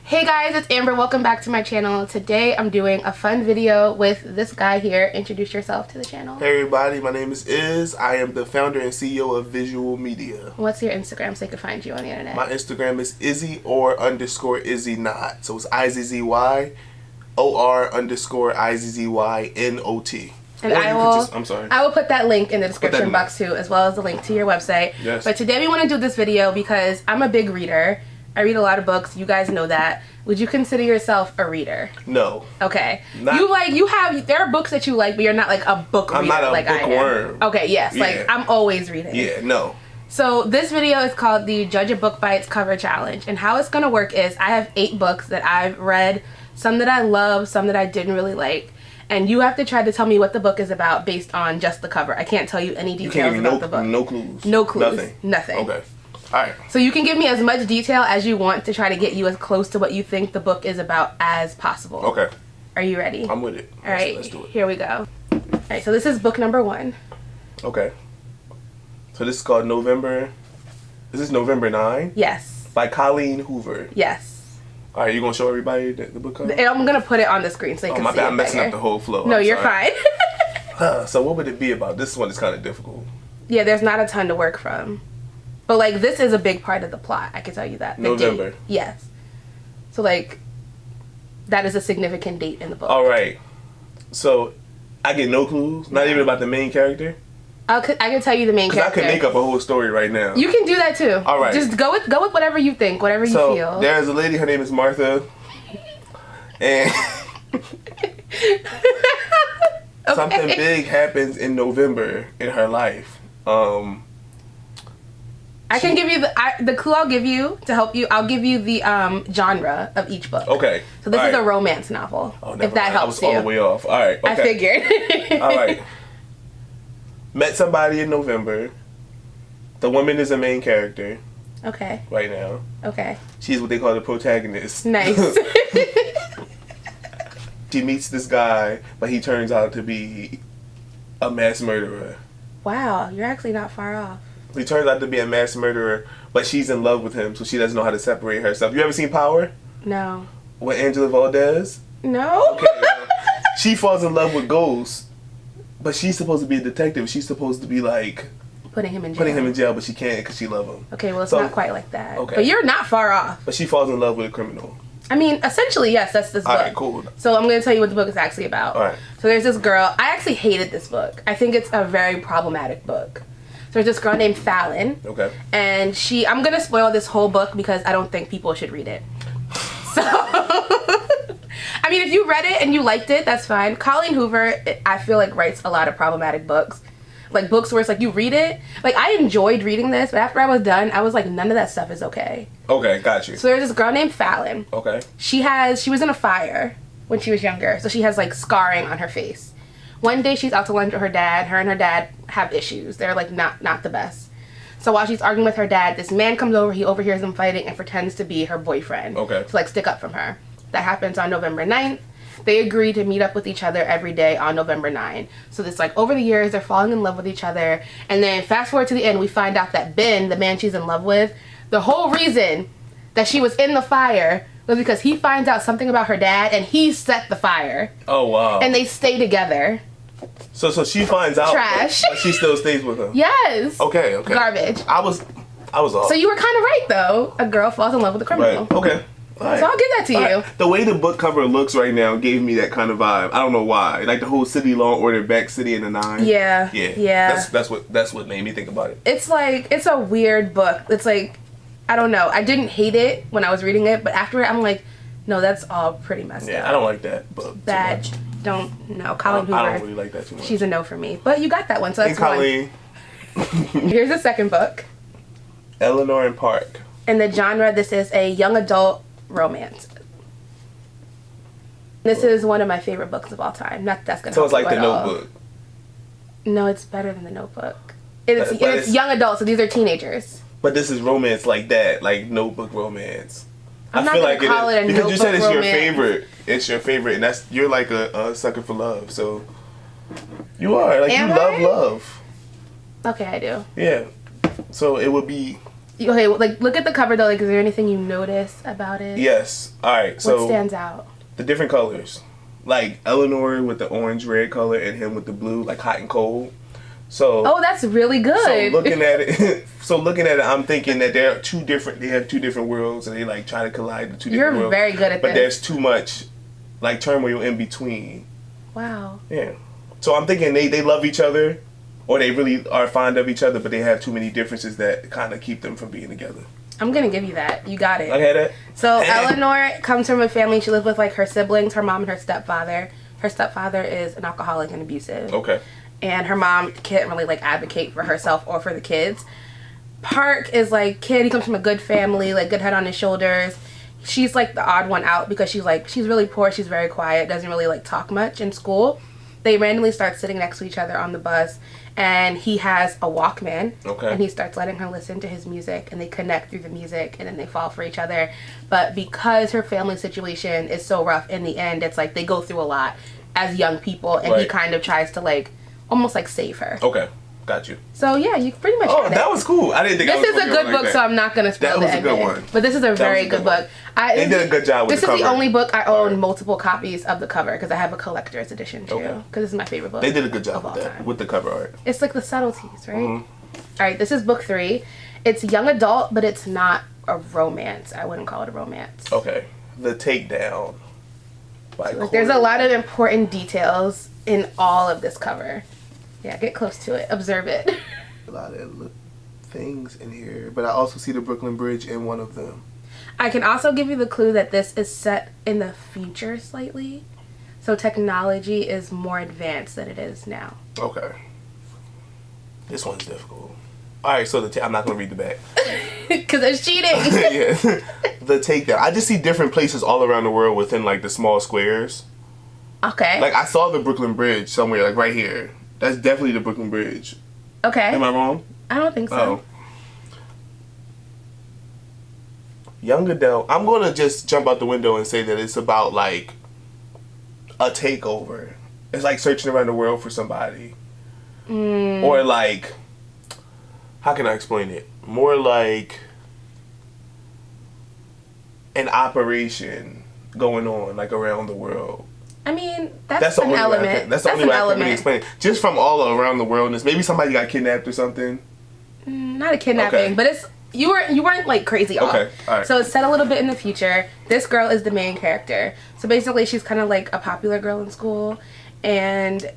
Hey guys, it's Amber. Welcome back to my channel. Today I'm doing a fun video with this guy here. Introduce yourself to the channel. Hey everybody, my name is Iz. I am the founder and CEO of Visual Media. What's your Instagram so they can find you on the internet? My Instagram is Izzy _Izzy not. So it's IZZY OR_IZZYNOT. And I will put that link in the description box too, as well as the link to your website. Yes. But today we want to do this video because I'm a big reader. I read a lot of books. You guys know that. Would you consider yourself a reader? No. Okay. There are books that you like, but you're not like a book reader. I'm not a bookworm. Okay, yes. Yeah. Like I'm always reading. Yeah, no. So this video is called the Judge a Book by Its Cover Challenge. And how it's going to work is I have 8 books that I've read, some that I love, some that I didn't really like. And you have to try to tell me what the book is about based on just the cover. I can't tell you any details about the book. No clues. No clues. Nothing. Okay. Alright. So you can give me as much detail as you want to try to get you as close to what you think the book is about as possible. Okay. Are you ready? I'm with it. Alright, let's do it. Here we go. Alright, so this is book number 1. Okay. So this is called November. This is November 9? Yes. By Colleen Hoover. Yes. Alright, you gonna show everybody the book cover? And I'm gonna put it on the screen so you can see it. I'm messing up the whole flow. No, you're fine. So what would it be about? This one is kind of difficult. Yeah, there's not a ton to work from. But, like, this is a big part of the plot. I can tell you that. November. Yes. So, like, that is a significant date in the book. All right. So, I get no clues? Not even about the main character? I can tell you the main character. I can make up a whole story right now. You can do that, too. All right. Just go with whatever you think, whatever you feel. So, there's a lady, her name is Martha. And something big happens in November in her life. I can give you the clue I'll give you to help you. I'll give you the genre of each book. Okay. So this is a romance novel. Oh, if that helps you. I was all the way off. All right. Okay. I figured. All right. Met somebody in November. The woman is a main character. Okay. Right now. Okay. She's what they call the protagonist. Nice. She meets this guy, but he turns out to be a mass murderer. Wow, you're actually not far off. He turns out to be a mass murderer, but she's in love with him, so she doesn't know how to separate herself. You ever seen Power? No. With Angela Valdez? No. Okay, she falls in love with Ghost, but she's supposed to be a detective. She's supposed to be like putting him in jail, but she can't because she loves him. Okay, well, it's not quite like that. Okay. But you're not far off. But she falls in love with a criminal. I mean, essentially, yes, that's this book. Alright, cool. So I'm going to tell you what the book is actually about. Alright. So there's this girl. I actually hated this book. I think it's a very problematic book. So there's this girl named Fallon. Okay. And I'm going to spoil this whole book because I don't think people should read it. So, I mean, if you read it and you liked it, that's fine. Colleen Hoover, I feel like, writes a lot of problematic books. Like books where it's like you read it. Like I enjoyed reading this, but after I was done, I was like, none of that stuff is okay. Okay, got you. So there's this girl named Fallon. Okay. She was in a fire when she was younger, so she has like scarring on her face. One day she's out to lunch with her dad. Her and her dad have issues. They're like not the best. So while she's arguing with her dad, this man comes over, he overhears them fighting and pretends to be her boyfriend. Okay. To like stick up from her. That happens on November 9th. They agree to meet up with each other every day on November 9. So this like over the years they're falling in love with each other. And then fast forward to the end, we find out that Ben, the man she's in love with, the whole reason that she was in the fire was because he finds out something about her dad and he set the fire. Oh wow. And they stay together. So she finds out. Trash. But she still stays with him. Yes. Okay. Garbage. I was off. So you were kind of right though. A girl falls in love with a criminal. Right. Okay. Right. So I'll give that to you. Right. The way the book cover looks right now gave me that kind of vibe. I don't know why. Like the whole City Law and Order, Back City in the 9. Yeah. Yeah. That's what made me think about it. It's like it's a weird book. It's like I don't know. I didn't hate it when I was reading it, but after it I'm like, no, that's all pretty messed up. Yeah, I don't like that book. That don't know. Colleen Hoover. I don't really like that too much. She's a no for me. But you got that one, so that's Colleen. one. Here's the second book. Eleanor and Park. In the genre, this is a young adult romance. This is one of my favorite books of all time. Not that's gonna. So it's help like you The at all. Notebook. No, it's better than The Notebook. It's young adults, so these are teenagers. But this is romance like that, like Notebook romance. I'm not gonna call it a because you said it's romance. your favorite. It's your favorite, and you're like a sucker for love. So you are like you love love. Okay, I do. Yeah. So it would be Okay, like, look at the cover, though. Like, is there anything you notice about it? Yes. All right. So what stands out? The different colors. Like, Eleanor with the orange-red color and him with the blue, like hot and cold. So. Oh, that's really good. So looking at it, I'm thinking that they have two different worlds, and they like try to collide the two different worlds. You're very good at but this. But there's too much, like, turmoil in between. Wow. Yeah. So I'm thinking they love each other, or they really are fond of each other, but they have too many differences that kind of keep them from being together. I'm gonna give you that. You got it. I had it. So Eleanor comes from a family. She lives with like her siblings, her mom, and her stepfather. Her stepfather is an alcoholic and abusive. Okay. And her mom can't really like advocate for herself or for the kids. Park is like kid. He comes from a good family, like good head on his shoulders. She's like the odd one out because she's really poor. She's very quiet. Doesn't really like talk much in school. They randomly start sitting next to each other on the bus, and he has a Walkman. Okay. And he starts letting her listen to his music, and they connect through the music, and then they fall for each other. But because her family situation is so rough, in the end, it's like they go through a lot as young people, and he kind of tries to like almost like save her. Okay. Got you. So yeah, you pretty much. Oh, that was cool. I didn't think this is a good book, so I'm not gonna spoil the ending. That was a good one. But this is a very good book. They did a good job with the cover. This is the only book I own multiple copies of the cover because I have a collector's edition too. Because this is my favorite book. They did a good job with the cover art. It's like the subtleties, right? Mm-hmm. All right, this is book 3. It's young adult, but it's not a romance. I wouldn't call it a romance. Okay, The Takedown. There's a lot of important details in all of this cover. Yeah, get close to it. Observe it. A lot of things in here, but I also see the Brooklyn Bridge in one of them. I can also give you the clue that this is set in the future slightly. So technology is more advanced than it is now. Okay. This one's difficult. Alright, so I'm not going to read the back. Because it's cheating. Yeah. The Takedown. I just see different places all around the world within like the small squares. Okay. Like I saw the Brooklyn Bridge somewhere, like right here. That's definitely the Brooklyn Bridge. Okay. Am I wrong? I don't think so. Oh. Young adult. I'm going to just jump out the window and say that it's about like a takeover. It's like searching around the world for somebody. Or like, how can I explain it? More like an operation going on like around the world. I mean, that's an element. That's the only way I can really explain it. Just from all around the world. Maybe somebody got kidnapped or something. Not a kidnapping, but it's you weren't like crazy off. Okay, all right. So it's set a little bit in the future. This girl is the main character. So basically, she's kind of like a popular girl in school, and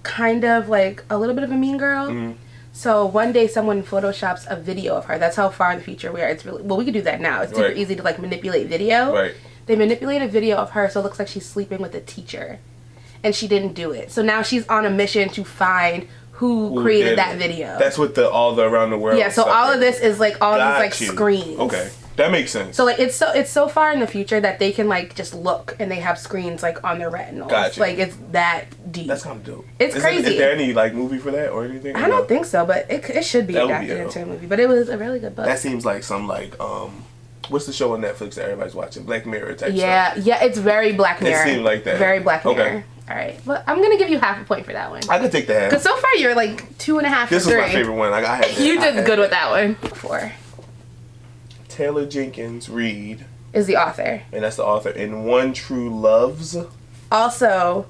kind of like a little bit of a mean girl. Mm-hmm. So one day, someone photoshops a video of her. That's how far in the future we are. It's really we can do that now. It's super easy to like manipulate video. Right. They manipulate a video of her so it looks like she's sleeping with a teacher. And she didn't do it. So now she's on a mission to find who created that video. That's what all the around the world. Yeah, so all of this is like all these like screens. Okay. That makes sense. So like it's so far in the future that they can like just look and they have screens like on their retinals. Gotcha. Like it's that deep. That's kind of dope. It's crazy. Is there any like movie for that or anything? I don't think so, but it should be adapted into a movie. But it was a really good book. That seems like some like what's the show on Netflix that everybody's watching? Black Mirror type stuff. Yeah, it's very Black Mirror. It seemed like that. Very Black Mirror. Okay. All right. Well, I'm going to give you half a point for that one. I could take the half. Because so far you're like 2.5 This was my favorite one. I had You did good with that one. 4. Taylor Jenkins Reid is the author. And that's the author. In One True Loves. Also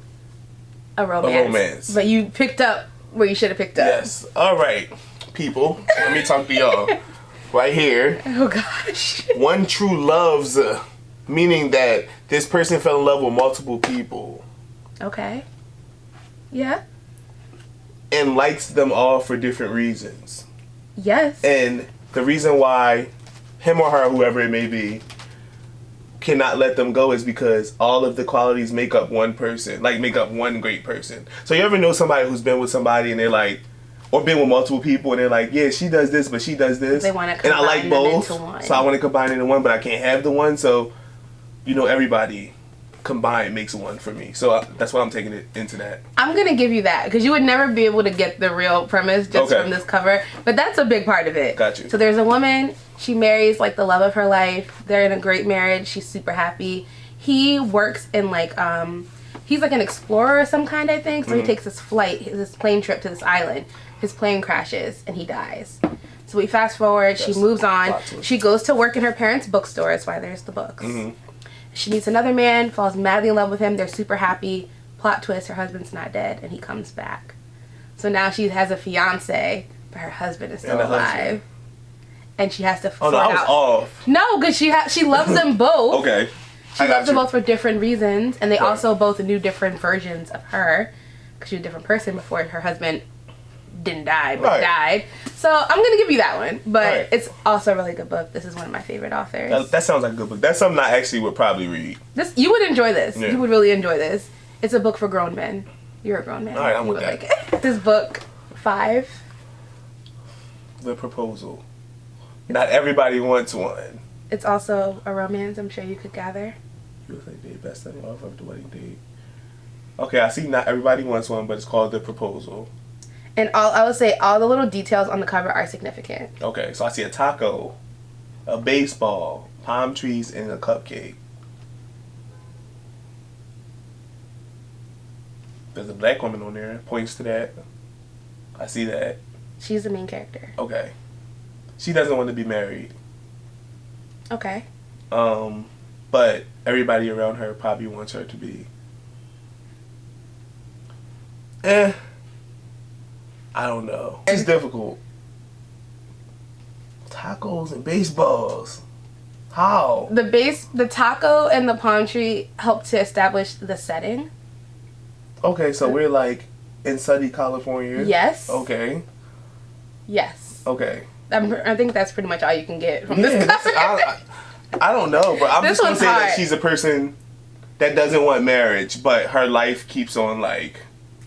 a romance. But you picked up where you should have picked up. Yes. All right, people. Let me talk to y'all. Right here. Oh, gosh. One True Loves, meaning that this person fell in love with multiple people. Okay. Yeah. And likes them all for different reasons. Yes. And the reason why him or her, whoever it may be, cannot let them go is because all of the qualities make up one person, like make up one great person. So you ever know somebody who's been with somebody and they're like, or been with multiple people and they're like, yeah, she does this, but she does this. They want to combine and I like both, so I want to combine it into one, but I can't have the one. So, everybody combined makes one for me. So that's why I'm taking it into that. I'm going to give you that because you would never be able to get the real premise just from this cover. But that's a big part of it. Got you. So there's a woman. She marries like the love of her life. They're in a great marriage. She's super happy. He works in like, he's like an explorer of some kind, I think. So he takes this plane trip to this island. His plane crashes and he dies. So we fast forward. She moves on. plot twist. She goes to work in her parents' bookstore. That's why there's the books. Mm-hmm. She meets another man, falls madly in love with him. They're super happy. Plot twist, her husband's not dead, and he comes back. So now she has a fiance, but her husband is still alive. And she has to Oh, no, I was off. No, because she loves them both. Okay. She loves them both for different reasons, and they also both knew different versions of her, because she was a different person before her husband didn't die, but died. So I'm going to give you that one, but it's also a really good book. This is one of my favorite authors. That sounds like a good book. That's something I actually would probably read. You would enjoy this. Yeah. You would really enjoy this. It's a book for grown men. You're a grown man. All right, I'm with that. Like it. This book 5. The Proposal. Not everybody wants one. It's also a romance, I'm sure you could gather. USA Date, Best Selling Author of the Wedding Date. Okay, I see not everybody wants one, but it's called The Proposal. And I would say all the little details on the cover are significant. Okay, so I see a taco, a baseball, palm trees, and a cupcake. There's a black woman on there. Points to that. I see that. She's the main character. Okay. She doesn't want to be married. Okay. But everybody around her probably wants her to be. I don't know. It's difficult. Tacos and baseballs. How? The taco and the palm tree help to establish the setting. Okay, so we're like in sunny California? Yes. Okay. Yes. Okay. I think that's pretty much all you can get from this cover. I don't know, but I'm just going to say hard. that she's a person that doesn't want marriage, but her life keeps on like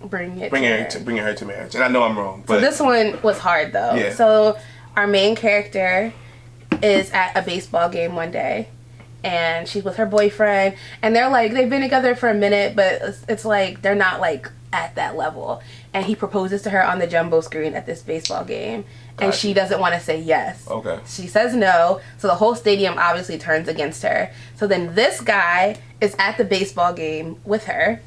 bringing her to marriage. And I know I'm wrong, but so this one was hard though. Yeah. So our main character is at a baseball game one day, and she's with her boyfriend, and they've been together for a minute, but it's like they're not like at that level. And he proposes to her on the jumbo screen at this baseball game, and she doesn't want to say yes. Okay. She says no, so the whole stadium obviously turns against her. So then this guy is at the baseball game with her.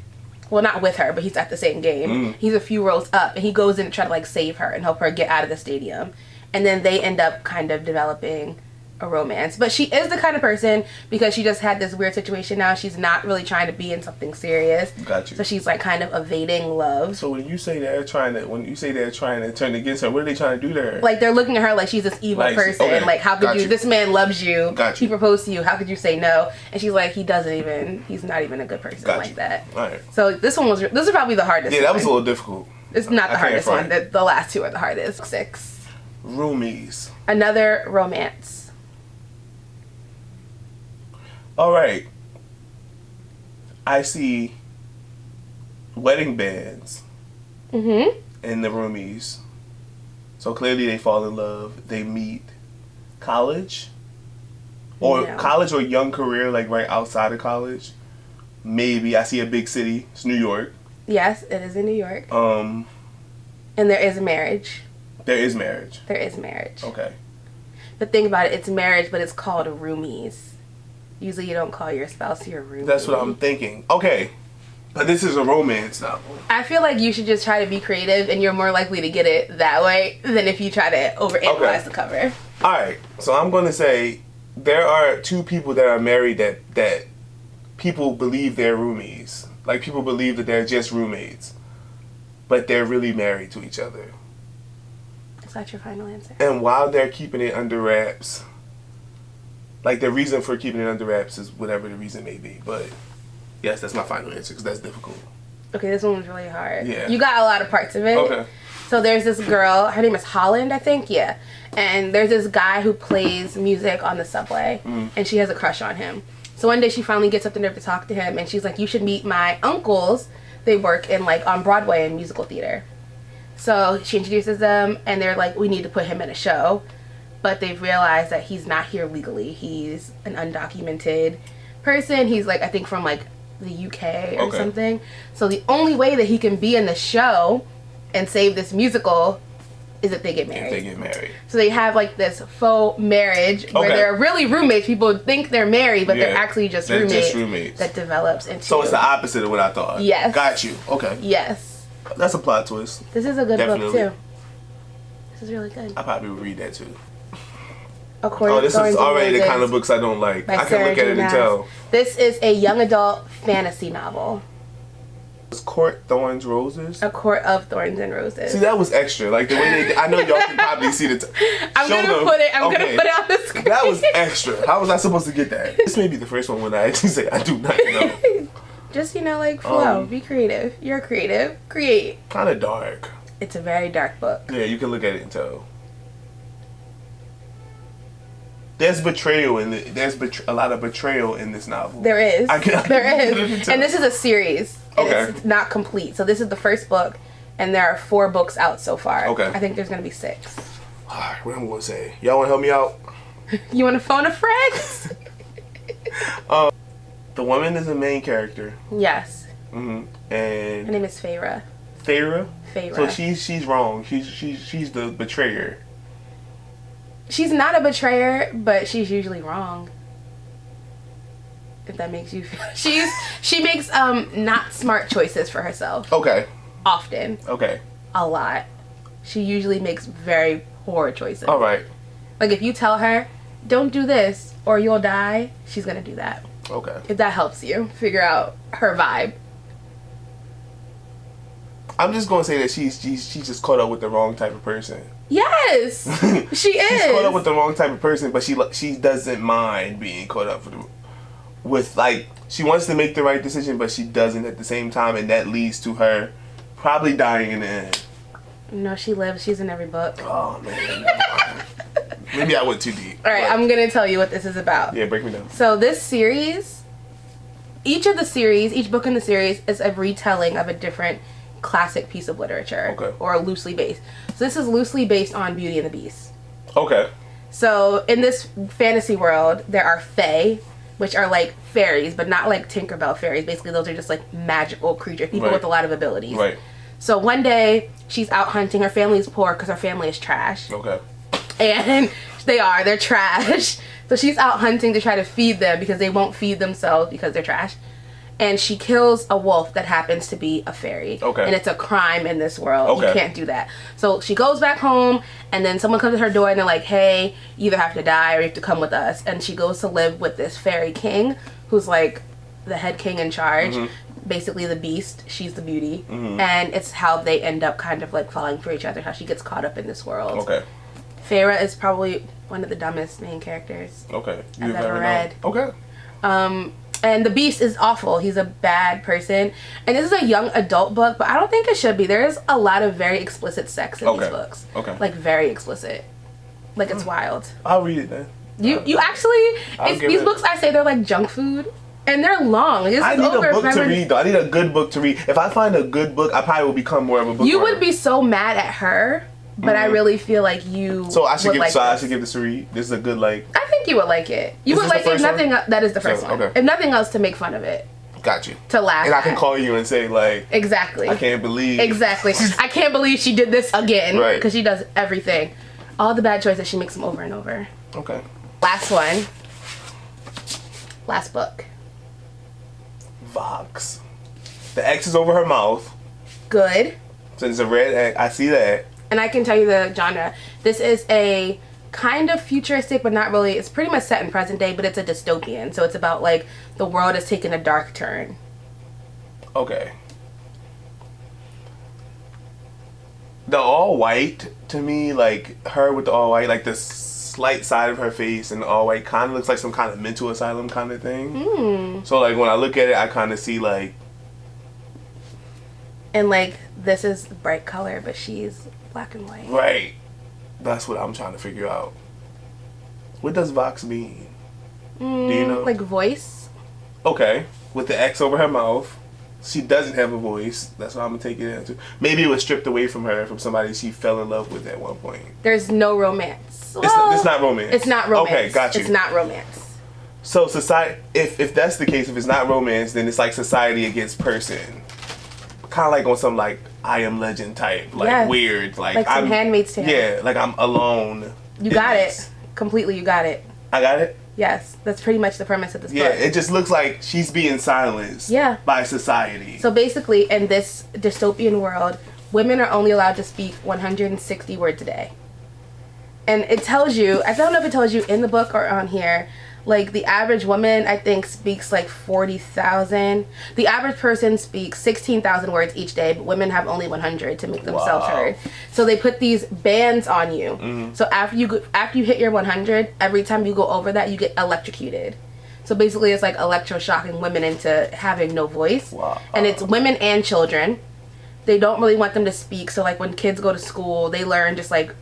Well, not with her, but he's at the same game. He's a few rows up, and he goes in to try to like save her and help her get out of the stadium. And then they end up kind of developing a romance. But she is the kind of person, because she just had this weird situation now, she's not really trying to be in something serious. Got you. So she's like kind of evading love. So when you say they're trying to turn against her, what are they trying to do to her? Like they're looking at her like she's this evil person. Okay. Like, how could you, this man loves you. He proposed to you. How could you say no? And she's like, he's not even a good person like that. All right. So this is probably the hardest one. Yeah, that was a little difficult. It's not the hardest one. The last two are the hardest. 6. Roomies. Another romance. All right. I see wedding bands in the roomies. So clearly they fall in love. They meet college or young career, like right outside of college. Maybe I see a big city. It's New York. Yes, it is in New York. And there is a marriage. There is marriage. There is marriage. Okay. But think about it. It's marriage, but it's called roomies. Usually you don't call your spouse your roomie. That's what I'm thinking. Okay. But this is a romance novel. I feel like you should just try to be creative, and you're more likely to get it that way than if you try to overanalyze the cover. All right. So I'm going to say there are 2 people that are married that people believe they're roomies. Like, people believe that they're just roommates. But they're really married to each other. Is that your final answer? And while they're keeping it under wraps, like, the reason for keeping it under wraps is whatever the reason may be. But, yes, that's my final answer, because that's difficult. Okay, this one was really hard. Yeah. You got a lot of parts of it. Okay. So there's this girl, her name is Holland, I think, yeah. And there's this guy who plays music on the subway, and she has a crush on him. So one day she finally gets up the nerve to talk to him, and she's like, you should meet my uncles. They work in, like, on Broadway in musical theater. So she introduces them, and they're like, we need to put him in a show. But they've realized that he's not here legally. He's an undocumented person. He's, like, I think from, like, the UK or something. So the only way that he can be in the show and save this musical is if they get married. If they get married. So they have, like, this faux marriage where they're really roommates. People think they're married, but they're actually just roommates. That develops into... So it's the opposite of what I thought. Yes. Got you. Okay. Yes. That's a plot twist. This is a good book, too. This is really good. I probably would read that too. According this is already the kind of books I don't like. I can look at it and tell. This is a young adult fantasy novel. It's Court Thorns Roses. A Court of Thorns and Roses. See, that was extra. Like the way they, I know y'all can probably see the. I'm gonna put it on the screen. That was extra. How was I supposed to get that? This may be the first one when I actually say I do not know. Just like flow. Be creative. You're creative. Create. Kind of dark. It's a very dark book. Yeah, you can look at it and tell. There's betrayal in it. There's a lot of betrayal in this novel. There is. There is. Tell. And this is a series. And Okay. it's not complete. So this is the first book, and there are 4 books out so far. Okay. I think there's gonna be 6. Alright, what I'm gonna say? Y'all wanna help me out? You wanna phone a friend? The woman is the main character. Yes. And Her name is Feyre. Feyre. Feyre. So she's wrong. She's the betrayer. She's not a betrayer, but she's usually wrong. If that makes you feel. She makes not smart choices for herself. Okay. Often. Okay. A lot. She usually makes very poor choices. All right. Like if you tell her, don't do this or you'll die, she's gonna do that. Okay. If that helps you figure out her vibe. I'm just gonna say that she's just caught up with the wrong type of person. Yes, she is. She's caught up with the wrong type of person, but she doesn't mind being caught up with like she wants to make the right decision, but she doesn't at the same time, and that leads to her probably dying in the end. No, she lives. She's in every book. Oh man. Maybe I went too deep. All right, I'm gonna tell you what this is about. Yeah, break me down. So this series, each book in the series is a retelling of a different classic piece of literature. Okay. Or loosely based. So this is loosely based on Beauty and the Beast. Okay. So in this fantasy world, there are fae, which are like fairies, but not like Tinkerbell fairies. Basically, those are just like magical creatures, people with a lot of abilities. Right. So one day, she's out hunting. Her family is poor because her family is trash. Okay. And they're trash. So she's out hunting to try to feed them because they won't feed themselves because they're trash. And she kills a wolf that happens to be a fairy. Okay. And it's a crime in this world. Okay. You can't do that. So she goes back home, and then someone comes to her door and they're like, hey, you either have to die or you have to come with us. And she goes to live with this fairy king who's like the head king in charge. Mm-hmm. Basically the beast. She's the beauty. Mm-hmm. And it's how they end up kind of like falling for each other, how she gets caught up in this world. Okay. Feyre is probably one of the dumbest main characters I've ever read. Okay. And the Beast is awful. He's a bad person. And this is a young adult book, but I don't think it should be. There's a lot of very explicit sex in these books. Okay. Like very explicit. Like it's wild. I'll read it then. You actually, these books I say they're like junk food. And they're long. I need a book to read though. I need a good book to read. If I find a good book, I probably will become more of a book. You would be so mad at her. But I really feel like you. So I should give. Like I should give this a read. This is a good like. I think you would like it. You would like it if nothing. That is the first one. Okay. If nothing else, to make fun of it. Got you. To laugh. And I can call you and say like. Exactly. I can't believe. Exactly. I can't believe she did this again. Right. Because she does everything. All the bad choices, she makes them over and over. Okay. Last one. Last book. Vox. The X is over her mouth. Good. So it's a red X. I see that. And I can tell you the genre. This is a kind of futuristic, but not really. It's pretty much set in present day, but it's a dystopian. So it's about like the world is taking a dark turn. Okay. The all white to me, like her with the all white, like the slight side of her face and the all white kind of looks like some kind of mental asylum kind of thing. So like when I look at it, I kind of see like. And like this is bright color, but she's black and white. Right. That's what I'm trying to figure out. What does Vox mean? Do you know? Like voice. Okay. With the X over her mouth. She doesn't have a voice. That's what I'm going to take it into. Maybe it was stripped away from her from somebody she fell in love with at one point. There's no romance. It's not romance. It's not romance. Okay, got you. It's not romance. So society, if that's the case, if it's not romance, then it's like society against person. Kind of like on some like I Am Legend type, like weird, like some I'm Handmaid's Tale. Yeah, like I'm alone. You got it completely. You got it. I got it. Yes, that's pretty much the premise of this book. Yeah, it just looks like she's being silenced. By society. So basically, in this dystopian world, women are only allowed to speak 160 words a day. And it tells you, I don't know if it tells you in the book or on here, like the average woman I think speaks like 40,000. The average person speaks 16,000 words each day, but women have only 100 to make themselves heard. So they put these bands on you. So after you hit your 100, every time you go over that, you get electrocuted. So basically it's like electroshocking women into having no voice. And it's women and children. They don't really want them to speak. So like when kids go to school, they learn just like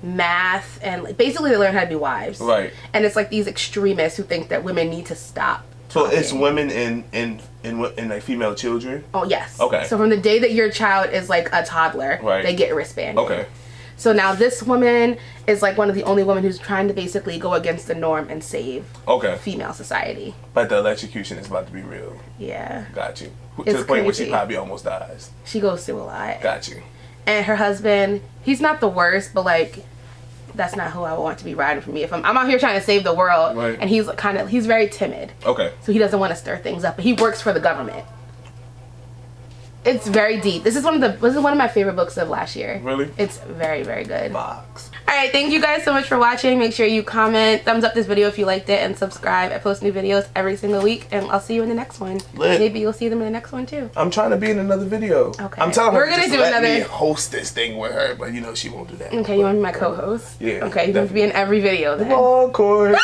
math and like, basically they learn how to be wives. Right. And it's like these extremists who think that women need to stop talking. So it's women and like female children? Oh yes. Okay. So from the day that your child is like a toddler, they get wristbanded. Okay. So now this woman is like one of the only women who's trying to basically go against the norm and save female society. But the electrocution is about to be real. Yeah. Got you. It's to the point where she crazy. probably almost dies. She goes through a lot. Got you. And her husband, he's not the worst, but like that's not who I want to be riding for me. If I'm out here trying to save the world, and he's very timid. Okay. So he doesn't want to stir things up, but he works for the government. It's very deep. This is one of my favorite books of last year. Really? It's very, very good. Box. Alright, thank you guys so much for watching. Make sure you comment, thumbs up this video if you liked it, and subscribe. I post new videos every single week, and I'll see you in the next one. Lit. Maybe you'll see them in the next one too. I'm trying to be in another video. Okay. I'm telling her We're gonna just do let another. me host this thing with her, but you know she won't do that. Okay, you want to be my co-host? Yeah. Okay, you want to be in every video then. Of course.